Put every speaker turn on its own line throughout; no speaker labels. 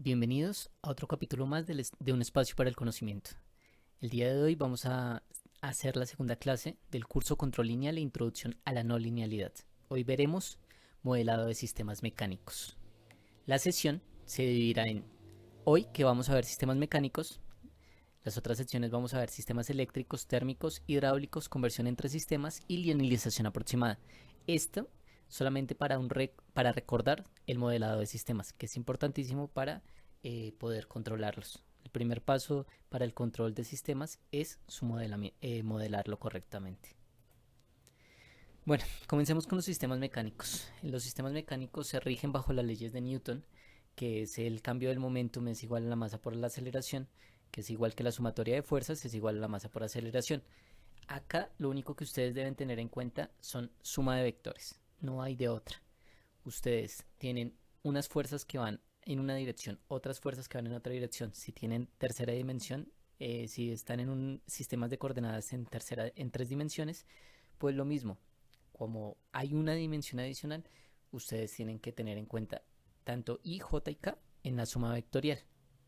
Bienvenidos a otro capítulo más de Un Espacio para el Conocimiento. El día de hoy vamos a hacer la segunda clase del curso Control Lineal e Introducción a la No Linealidad. Hoy veremos modelado de sistemas mecánicos. La sesión se dividirá en hoy, que vamos a ver sistemas mecánicos. Las otras secciones vamos a ver sistemas eléctricos, térmicos, hidráulicos, conversión entre sistemas y linealización aproximada. Esto solamente para recordar el modelado de sistemas, que es importantísimo para poder controlarlos. El primer paso para el control de sistemas es modelarlo correctamente. Bueno, comencemos con los sistemas mecánicos. Los sistemas mecánicos se rigen bajo las leyes de Newton, que es el cambio del momentum es igual a la masa por la aceleración, que es igual que la sumatoria de fuerzas es igual a la masa por aceleración. Acá lo único que ustedes deben tener en cuenta son suma de vectores, no hay de otra. Ustedes tienen unas fuerzas que van en una dirección, otras fuerzas que van en otra dirección. Si tienen tercera dimensión, si están en un sistemas de coordenadas en tres dimensiones, pues lo mismo. Como hay una dimensión adicional, ustedes tienen que tener en cuenta tanto I, J y K en la suma vectorial.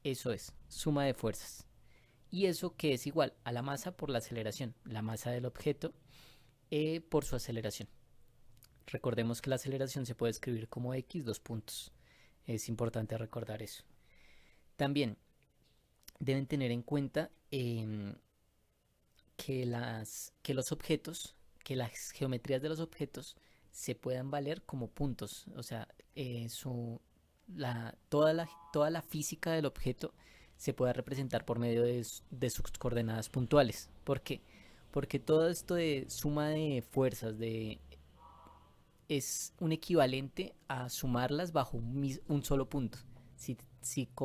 Eso es, suma de fuerzas. Y eso que es igual a la masa por la aceleración, la masa del objeto por su aceleración. Recordemos que la aceleración se puede escribir como x dos puntos. Es importante recordar eso. También deben tener en cuenta que los objetos, que las geometrías de los objetos se puedan valer como puntos. O sea, toda la física del objeto se pueda representar por medio de sus coordenadas puntuales. ¿Por qué? Porque todo esto de suma de fuerzas, es un equivalente a sumarlas bajo un solo punto. Si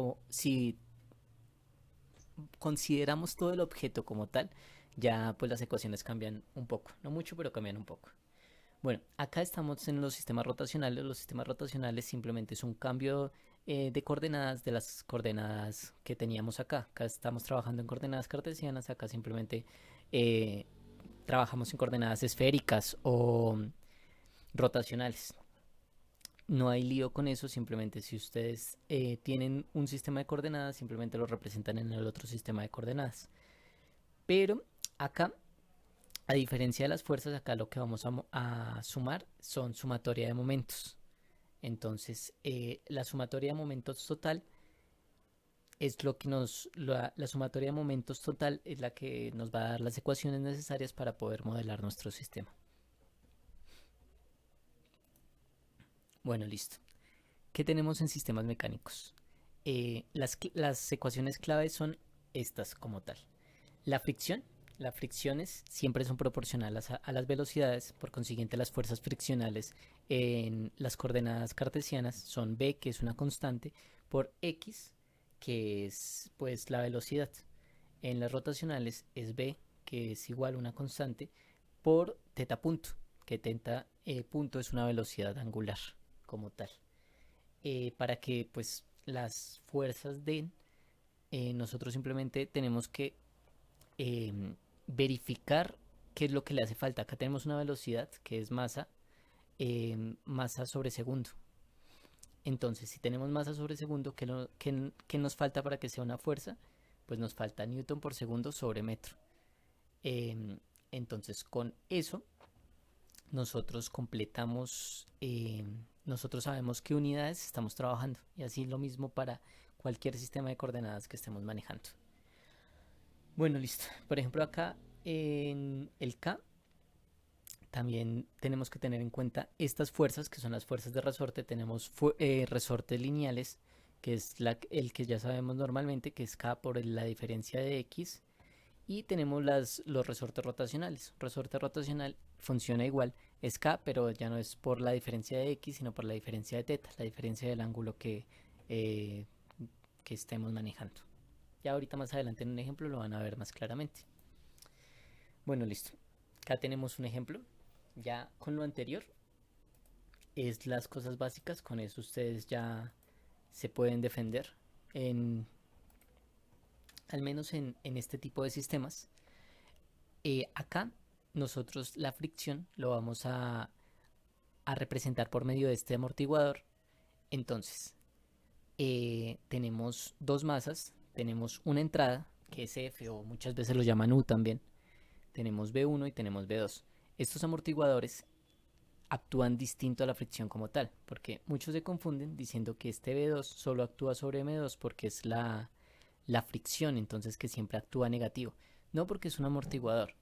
consideramos todo el objeto como tal, ya pues las ecuaciones cambian un poco, no mucho, pero cambian un poco. Bueno, acá estamos en los sistemas rotacionales. Los sistemas rotacionales simplemente es un cambio de coordenadas de las coordenadas que teníamos acá. Acá estamos trabajando en coordenadas cartesianas, acá simplemente eh, trabajamos en coordenadas esféricas o rotacionales. No hay lío con eso, simplemente si ustedes tienen un sistema de coordenadas, simplemente lo representan en el otro sistema de coordenadas. Pero acá, a diferencia de las fuerzas, acá lo que vamos a sumar son sumatoria de momentos. Entonces, la sumatoria de momentos total es lo que la sumatoria de momentos total es la que nos va a dar las ecuaciones necesarias para poder modelar nuestro sistema. Bueno, listo. ¿Qué tenemos en sistemas mecánicos? Las ecuaciones clave son estas como tal. La fricción, las fricciones siempre son proporcionales a las velocidades, por consiguiente las fuerzas friccionales en las coordenadas cartesianas son b, que es una constante, por x, que es pues la velocidad. En las rotacionales es b, que es igual a una constante, por teta punto, que teta punto es una velocidad angular como tal. Para que pues las fuerzas den, nosotros simplemente tenemos que eh, verificar qué es lo que le hace falta. Acá tenemos una velocidad que es masa sobre segundo. Entonces, si tenemos masa sobre segundo, ¿qué nos falta para que sea una fuerza? Pues nos falta newton por segundo sobre metro. Eh, entonces, con eso, nosotros completamos, nosotros sabemos qué unidades estamos trabajando. Y así lo mismo para cualquier sistema de coordenadas que estemos manejando. Bueno, listo. Por ejemplo, acá en el K también tenemos que tener en cuenta estas fuerzas, que son las fuerzas de resorte. Tenemos resortes lineales, que es el que ya sabemos normalmente, que es K por la diferencia de X. Y tenemos los resortes rotacionales. Resorte rotacional funciona igual, es K, pero ya no es por la diferencia de X, sino por la diferencia de teta, la diferencia del ángulo eh, que estemos manejando. Ya ahorita más adelante en un ejemplo lo van a ver más claramente. Bueno, listo. Acá tenemos un ejemplo. Ya con lo anterior es las cosas básicas. Con eso ustedes ya se pueden defender. En, Al menos en este tipo de sistemas. Acá nosotros la fricción lo vamos a representar por medio de este amortiguador. Entonces, tenemos dos masas, tenemos una entrada, que es F o muchas veces lo llaman U también, tenemos B1 y tenemos B2. Estos amortiguadores actúan distinto a la fricción como tal, porque muchos se confunden diciendo que este B2 solo actúa sobre M2 porque es la fricción, entonces que siempre actúa negativo. No, porque es un amortiguador.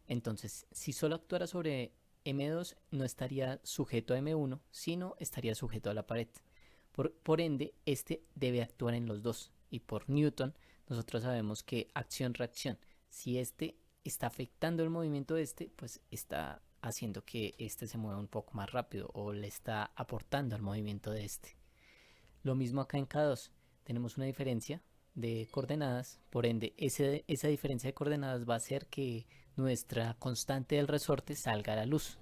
Entonces, si solo actuara sobre M2, no estaría sujeto a M1, sino estaría sujeto a la pared. Por ende, este debe actuar en los dos. Y por Newton, nosotros sabemos que acción-reacción, si este está afectando el movimiento de este, pues está haciendo que este se mueva un poco más rápido o le está aportando al movimiento de este. Lo mismo acá en K2, tenemos una diferencia de coordenadas, por ende esa diferencia de coordenadas va a hacer que nuestra constante del resorte salga a la luz.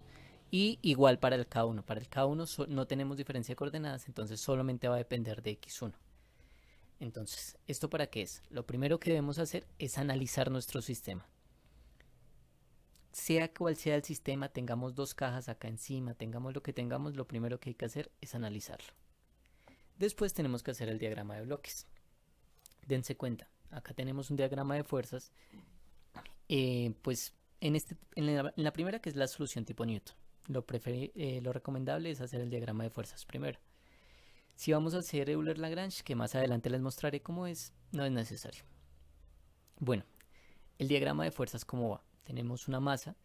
Y igual para el K1, para el K1 no tenemos diferencia de coordenadas, entonces solamente va a depender de X1. Entonces, ¿esto para qué es? Lo primero que debemos hacer es analizar nuestro sistema. Sea cual sea el sistema, tengamos dos cajas acá encima, tengamos lo que tengamos, lo primero que hay que hacer es analizarlo. Después tenemos que hacer el diagrama de bloques. Dense cuenta, acá tenemos un diagrama de fuerzas, pues en la primera, que es la solución tipo Newton, lo recomendable es hacer el diagrama de fuerzas primero. Si vamos a hacer Euler-Lagrange, que más adelante les mostraré cómo es, no es necesario. Bueno, el diagrama de fuerzas, ¿cómo va? Tenemos una masa,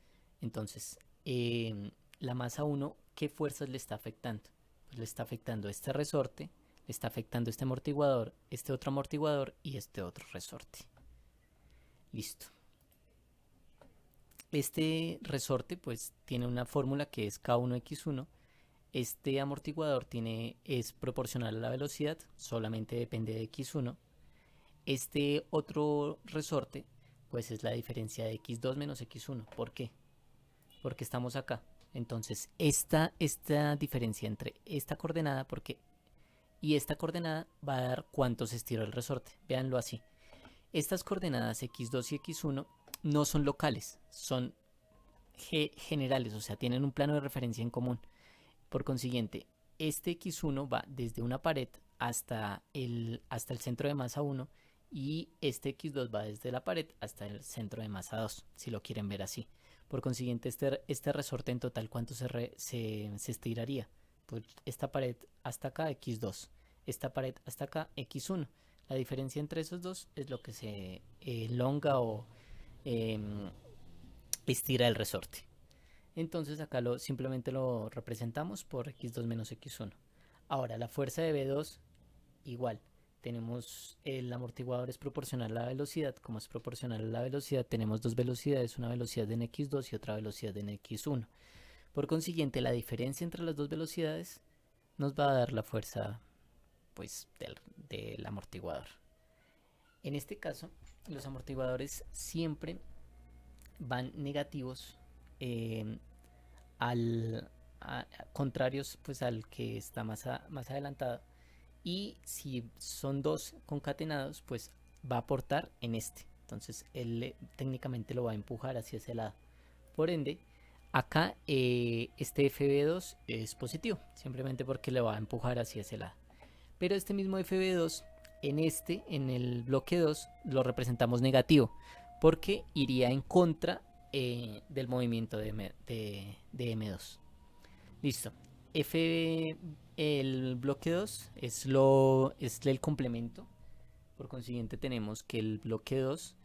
entonces la masa 1, ¿qué fuerzas le está afectando? Pues le está afectando este resorte, le está afectando este amortiguador, este otro amortiguador y este otro resorte. Listo. Este resorte pues tiene una fórmula que es K1x1. Este amortiguador es proporcional a la velocidad, solamente depende de x1. Este otro resorte pues es la diferencia de x2 menos x1. ¿Por qué? Porque estamos acá. Entonces esta diferencia entre esta coordenada y esta coordenada va a dar cuánto se estiró el resorte. Véanlo así. Estas coordenadas x2 y x1 no son locales, son generales, o sea, tienen un plano de referencia en común. Por consiguiente, este x1 va desde una pared hasta el centro de masa 1 y este x2 va desde la pared hasta el centro de masa 2, si lo quieren ver así. Por consiguiente, este resorte en total, ¿cuánto se estiraría? Pues esta pared hasta acá, x2. Esta pared hasta acá, x1. La diferencia entre esos dos es lo que se elonga o estira el resorte. Entonces acá simplemente lo representamos por x2 menos x1. Ahora, la fuerza de B2, igual. Tenemos el amortiguador es proporcional a la velocidad. Como es proporcional a la velocidad, tenemos dos velocidades, una velocidad en x2 y otra velocidad en x1. Por consiguiente, la diferencia entre las dos velocidades nos va a dar la fuerza pues, del amortiguador. En este caso, los amortiguadores siempre van negativos contrarios pues, al que está más adelantado. Y si son dos concatenados, pues va a aportar en este. Entonces él técnicamente lo va a empujar hacia ese lado. Por ende, acá este FB2 es positivo, simplemente porque le va a empujar hacia ese lado. Pero este mismo FB2, en el bloque 2, lo representamos negativo, porque iría en contra del movimiento de M2. Listo. El bloque 2 es el complemento. Por consiguiente tenemos que el bloque 2,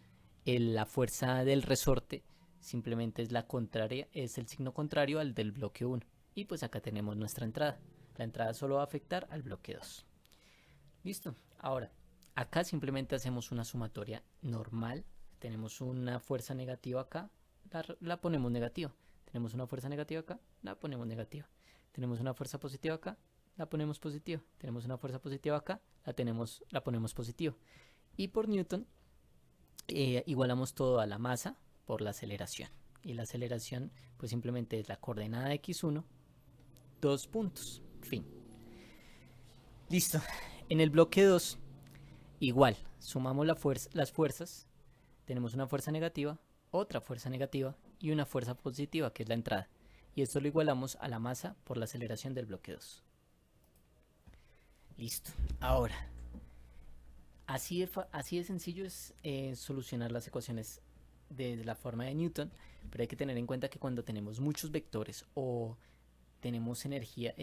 la fuerza del resorte simplemente es la contraria, es el signo contrario al del bloque 1. Y pues acá tenemos nuestra entrada. La entrada solo va a afectar al bloque 2. Listo. Ahora, acá simplemente hacemos una sumatoria normal. Tenemos una fuerza negativa acá, la ponemos negativa. Tenemos una fuerza negativa acá, la ponemos negativa. Tenemos una fuerza positiva acá, la ponemos positiva. Tenemos una fuerza positiva acá, la ponemos positiva. Y por Newton, igualamos todo a la masa por la aceleración. Y la aceleración, pues simplemente es la coordenada x1, 2 puntos. Fin. Listo. En el bloque 2, igual, sumamos las fuerzas. Tenemos una fuerza negativa, otra fuerza negativa y una fuerza positiva, que es la entrada. Y esto lo igualamos a la masa por la aceleración del bloque 2. Listo. Ahora, Así de sencillo es solucionar las ecuaciones de la forma de Newton, pero hay que tener en cuenta que cuando tenemos muchos vectores o tenemos energía,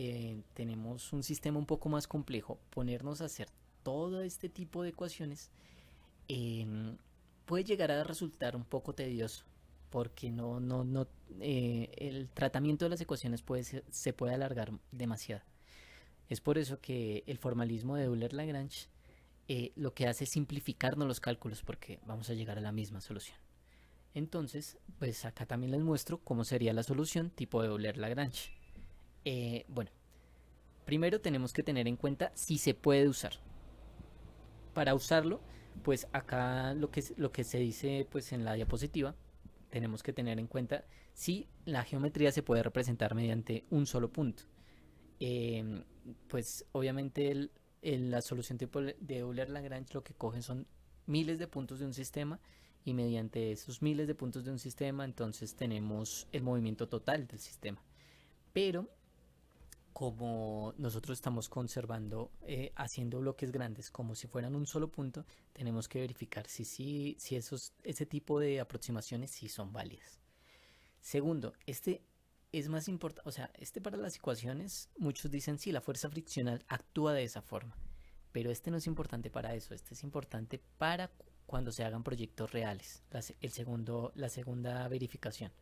tenemos un sistema un poco más complejo, ponernos a hacer todo este tipo de ecuaciones eh, puede llegar a resultar un poco tedioso, porque el tratamiento de las ecuaciones se puede alargar demasiado. Es por eso que el formalismo de Euler-Lagrange lo que hace es simplificarnos los cálculos, porque vamos a llegar a la misma solución. Entonces, pues acá también les muestro cómo sería la solución tipo de Euler-Lagrange. Bueno, primero tenemos que tener en cuenta si se puede usar. Para usarlo, pues acá lo que se dice pues en la diapositiva, tenemos que tener en cuenta si la geometría se puede representar mediante un solo punto. Eh, pues obviamente la solución tipo de Euler-Lagrange lo que coge son miles de puntos de un sistema y mediante esos miles de puntos de un sistema entonces tenemos el movimiento total del sistema. Pero como nosotros estamos conservando, haciendo bloques grandes como si fueran un solo punto, tenemos que verificar si ese tipo de aproximaciones sí son válidas. Segundo, este es más importante, o sea, este para las ecuaciones, muchos dicen sí, la fuerza friccional actúa de esa forma, pero este no es importante para eso, este es importante para cuando se hagan proyectos reales, la segunda verificación.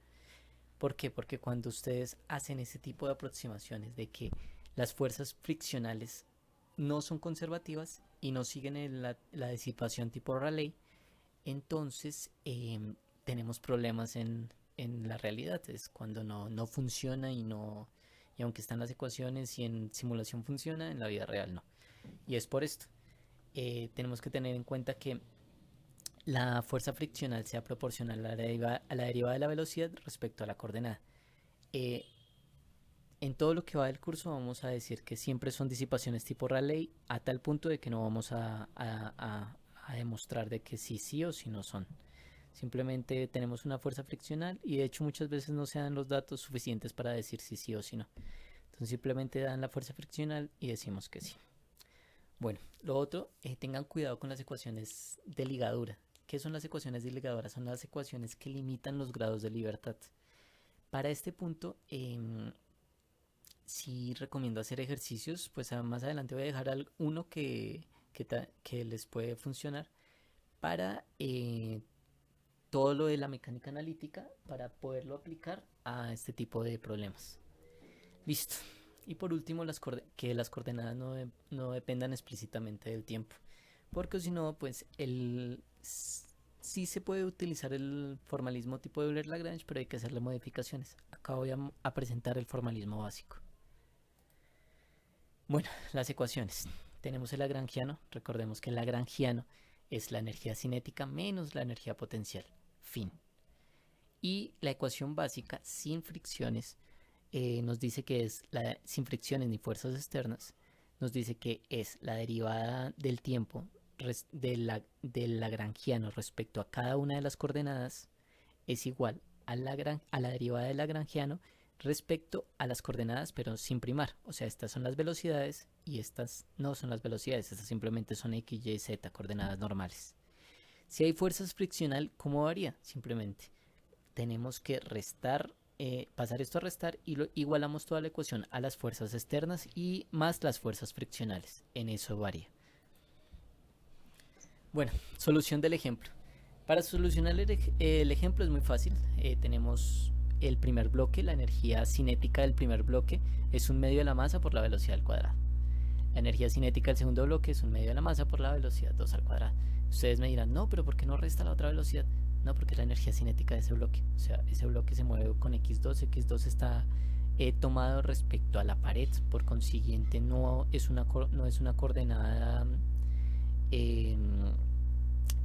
¿Por qué? Porque cuando ustedes hacen ese tipo de aproximaciones de que las fuerzas friccionales no son conservativas y no siguen la disipación tipo Rayleigh, entonces tenemos problemas en la realidad. Es cuando no funciona y aunque están las ecuaciones y en simulación funciona, en la vida real no. Y es por esto. Tenemos que tener en cuenta que la fuerza friccional sea proporcional a la derivada de la velocidad respecto a la coordenada. Eh, en todo lo que va del curso vamos a decir que siempre son disipaciones tipo Rayleigh a tal punto de que no vamos a demostrar de que sí o sí no son. Simplemente tenemos una fuerza friccional y de hecho muchas veces no se dan los datos suficientes para decir si sí o si no. Entonces simplemente dan la fuerza friccional y decimos que sí. Bueno, lo otro, tengan cuidado con las ecuaciones de ligadura. ¿Qué son las ecuaciones de ligadura? Son las ecuaciones que limitan los grados de libertad. Para este punto, sí recomiendo hacer ejercicios, pues más adelante voy a dejar uno que les puede funcionar para todo lo de la mecánica analítica, para poderlo aplicar a este tipo de problemas. Listo. Y por último, que las coordenadas no dependan explícitamente del tiempo, porque si no, pues sí se puede utilizar el formalismo tipo de Euler-Lagrange, pero hay que hacerle modificaciones. Acá voy a presentar el formalismo básico. Bueno, las ecuaciones. Tenemos el lagrangiano. Recordemos que el lagrangiano es la energía cinética menos la energía potencial. Fin. Y la ecuación básica sin fricciones nos dice que es sin fricciones ni fuerzas externas. Nos dice que es la derivada del tiempo del lagrangiano respecto a cada una de las coordenadas es igual a la derivada del lagrangiano respecto a las coordenadas pero sin primar. O sea, estas son las velocidades y estas no son las velocidades, estas simplemente son x, y, z, coordenadas normales. Si hay fuerzas friccional, ¿cómo varía? Simplemente tenemos que restar, pasar esto a restar y igualamos toda la ecuación a las fuerzas externas y más las fuerzas friccionales. En eso varía. Bueno, solución del ejemplo. Para solucionar el ejemplo es muy fácil. Tenemos el primer bloque, la energía cinética del primer bloque es un medio de la masa por la velocidad al cuadrado. La energía cinética del segundo bloque es un medio de la masa por la velocidad 2 al cuadrado. Ustedes me dirán, no, pero ¿por qué no resta la otra velocidad? No, porque es la energía cinética de ese bloque. O sea, ese bloque se mueve con x2. x2 está tomado respecto a la pared. Por consiguiente, no es una coordenada que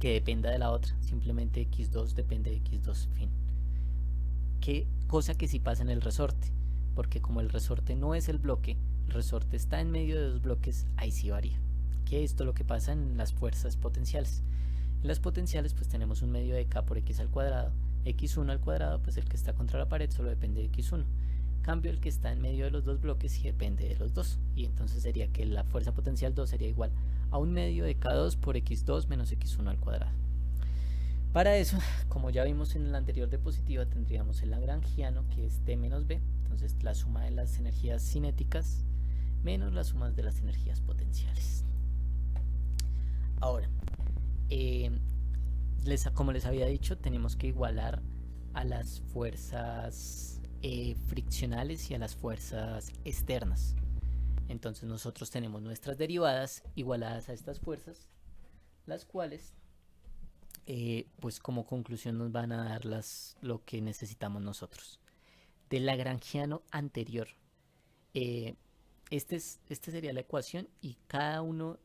dependa de la otra. Simplemente x2 depende de x2. Fin. ¿Qué cosa que sí pasa en el resorte? Porque como el resorte no es el bloque, el resorte está en medio de dos bloques, ahí sí varía. ¿Qué es esto lo que pasa en las fuerzas potenciales? En las potenciales pues tenemos un medio de k por x al cuadrado, x1 al cuadrado, pues el que está contra la pared solo depende de x1. En cambio el que está en medio de los dos bloques sí depende de los dos, y entonces sería que la fuerza potencial 2 sería igual a 1/2 de K2 por X2 menos X1 al cuadrado. Para eso, como ya vimos en la anterior diapositiva, tendríamos el lagrangiano, que es T menos B, entonces la suma de las energías cinéticas menos las sumas de las energías potenciales. Ahora, como les había dicho, tenemos que igualar a las fuerzas friccionales y a las fuerzas externas. Entonces nosotros tenemos nuestras derivadas igualadas a estas fuerzas, las cuales pues como conclusión nos van a dar lo que necesitamos nosotros. Del lagrangiano anterior, esta sería la ecuación y cada uno,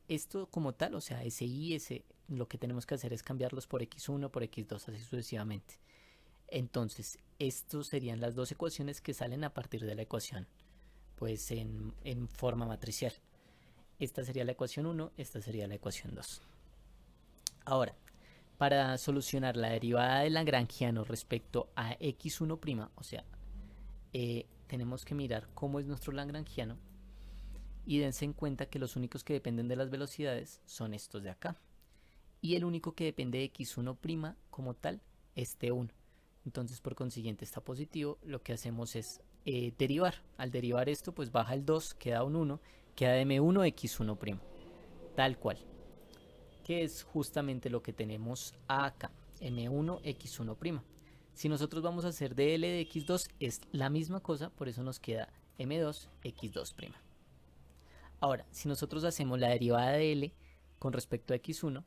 esto como tal, o sea, SI, lo que tenemos que hacer es cambiarlos por X1, por X2, así sucesivamente. Entonces, estos serían las dos ecuaciones que salen a partir de la ecuación, pues en forma matricial. Esta sería la ecuación 1, esta sería la ecuación 2. Ahora, para solucionar la derivada del lagrangiano respecto a x1', o sea, tenemos que mirar cómo es nuestro lagrangiano y dense en cuenta que los únicos que dependen de las velocidades son estos de acá. Y el único que depende de x1' como tal es t1. Entonces, por consiguiente, está positivo. Lo que hacemos es derivar. Al derivar esto, pues baja el 2, queda un 1, queda m1 x1', tal cual, que es justamente lo que tenemos acá, m1 x1'. Si nosotros vamos a hacer dl de x2 es la misma cosa, por eso nos queda m2 x2'. Ahora, si nosotros hacemos la derivada de l con respecto a x1,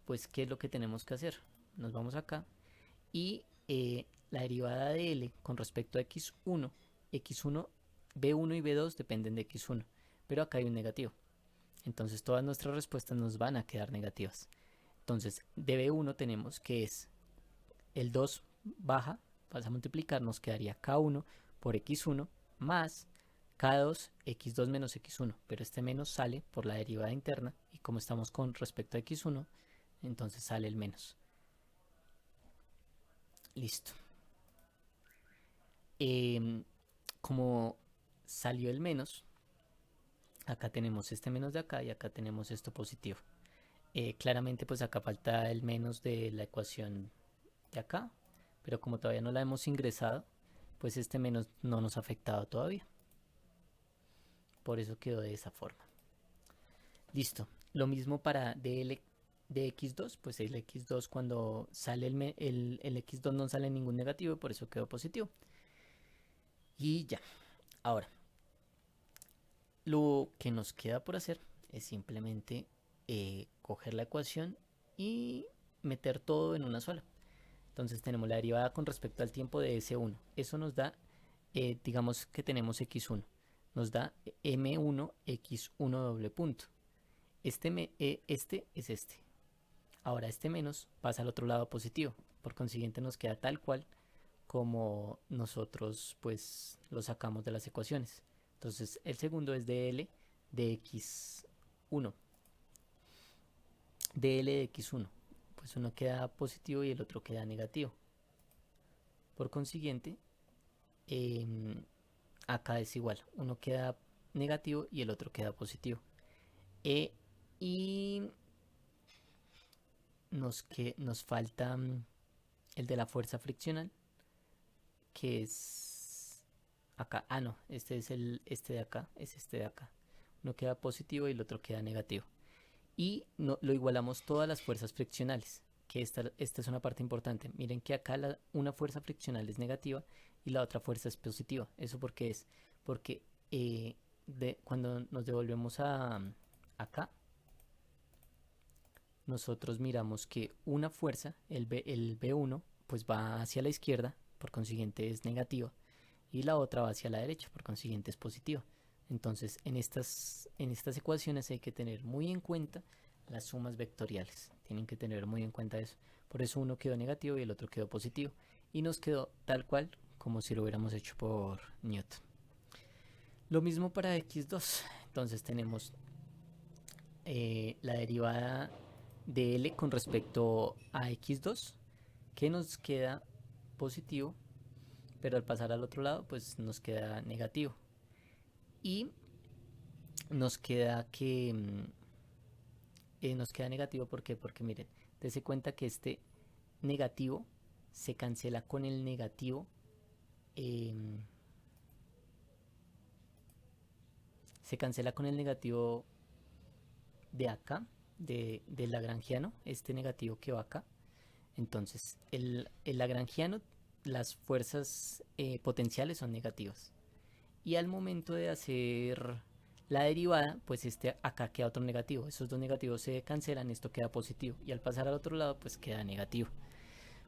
pues ¿qué es lo que tenemos que hacer? Nos vamos acá y la derivada de l con respecto a x1, b1 y b2 dependen de x1, pero acá hay un negativo. Entonces todas nuestras respuestas nos van a quedar negativas. Entonces de b1 tenemos que es el 2 baja, vas a multiplicar, nos quedaría k1 por x1 más k2 x2 menos x1, pero este menos sale por la derivada interna y como estamos con respecto a x1, entonces sale el menos. Listo. Como salió el menos, acá tenemos este menos de acá y acá tenemos esto positivo. Claramente pues acá falta el menos de la ecuación de acá, pero como todavía no la hemos ingresado, pues este menos no nos ha afectado todavía. Por eso quedó de esa forma. Listo. Lo mismo para dl de x2, pues el x2 cuando sale el x2 no sale ningún negativo, por eso quedó positivo. Y ya. Ahora, lo que nos queda por hacer es simplemente coger la ecuación y meter todo en una sola. Entonces tenemos la derivada con respecto al tiempo de S1. Eso nos da, digamos que tenemos X1. Nos da M1 X1 doble punto. Este es este. Ahora este menos pasa al otro lado positivo. Por consiguiente nos queda tal cual como nosotros pues lo sacamos de las ecuaciones. Entonces el segundo es dl de x1. dl de x1. Pues uno queda positivo y el otro queda negativo. Por consiguiente, acá es igual. Uno queda negativo y el otro queda positivo. Y nos falta el de la fuerza friccional, que es acá. Ah, no, este es este de acá, es este de acá. Uno queda positivo y el otro queda negativo. Y lo igualamos todas las fuerzas friccionales, que esta es una parte importante. Miren que acá una fuerza friccional es negativa y la otra fuerza es positiva. ¿Eso por qué es? Porque cuando nos devolvemos acá, nosotros miramos que una fuerza, el B1, pues va hacia la izquierda, por consiguiente es negativa, y la otra va hacia la derecha, por consiguiente es positiva. Entonces en estas ecuaciones hay que tener muy en cuenta las sumas vectoriales. Tienen que tener muy en cuenta eso. Por eso uno quedó negativo y el otro quedó positivo. Y nos quedó tal cual como si lo hubiéramos hecho por Newton. Lo mismo para x2. Entonces tenemos la derivada de L con respecto a x2, que nos queda positivo, pero al pasar al otro lado pues nos queda negativo. Y nos queda que nos queda negativo. ¿Por qué? Porque miren, dése cuenta que este negativo se cancela con el negativo. em, Se cancela con el negativo de acá, del lagrangiano, este negativo que va acá. Entonces, el lagrangiano, las fuerzas potenciales son negativas. Y al momento de hacer la derivada, pues acá queda otro negativo. Esos dos negativos se cancelan, esto queda positivo. Y al pasar al otro lado, pues queda negativo.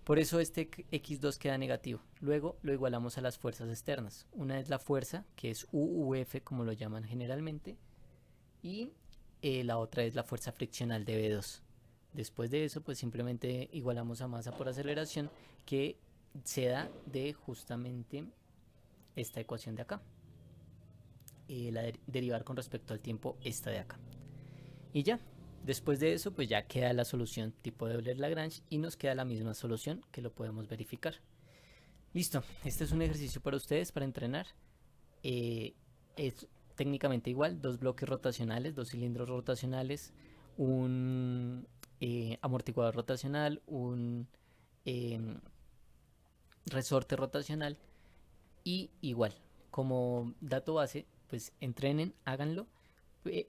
Por eso este x2 queda negativo. Luego lo igualamos a las fuerzas externas. Una es la fuerza, que es UF, como lo llaman generalmente. Y la otra es la fuerza friccional de B2. Después de eso, pues simplemente igualamos a masa por aceleración, que se da de justamente esta ecuación de acá. Derivar con respecto al tiempo esta de acá. Y ya, después de eso, pues ya queda la solución tipo de Euler-Lagrange y nos queda la misma solución que lo podemos verificar. Listo, este es un ejercicio para ustedes para entrenar. Es técnicamente igual, dos bloques rotacionales, dos cilindros rotacionales, un amortiguador rotacional, un eh, resorte rotacional y igual, como dato base, pues entrenen, háganlo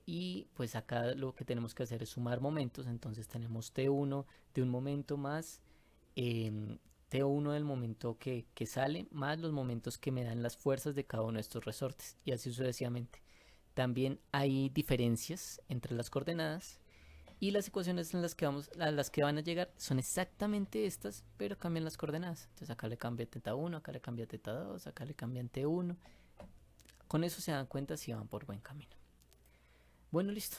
y pues acá lo que tenemos que hacer es sumar momentos, entonces tenemos T1 de un momento más T1 del momento que sale, más los momentos que me dan las fuerzas de cada uno de estos resortes y así sucesivamente. También hay diferencias entre las coordenadas y las ecuaciones en las que a las que van a llegar son exactamente estas, pero cambian las coordenadas. Entonces acá le cambia θ1, acá le cambia θ2, acá le cambian T1. Con eso se dan cuenta si van por buen camino. Bueno, listo.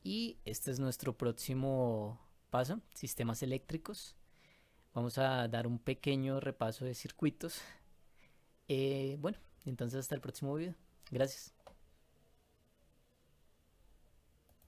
Y este es nuestro próximo paso, sistemas eléctricos. Vamos a dar un pequeño repaso de circuitos. Bueno, entonces hasta el próximo video. Gracias.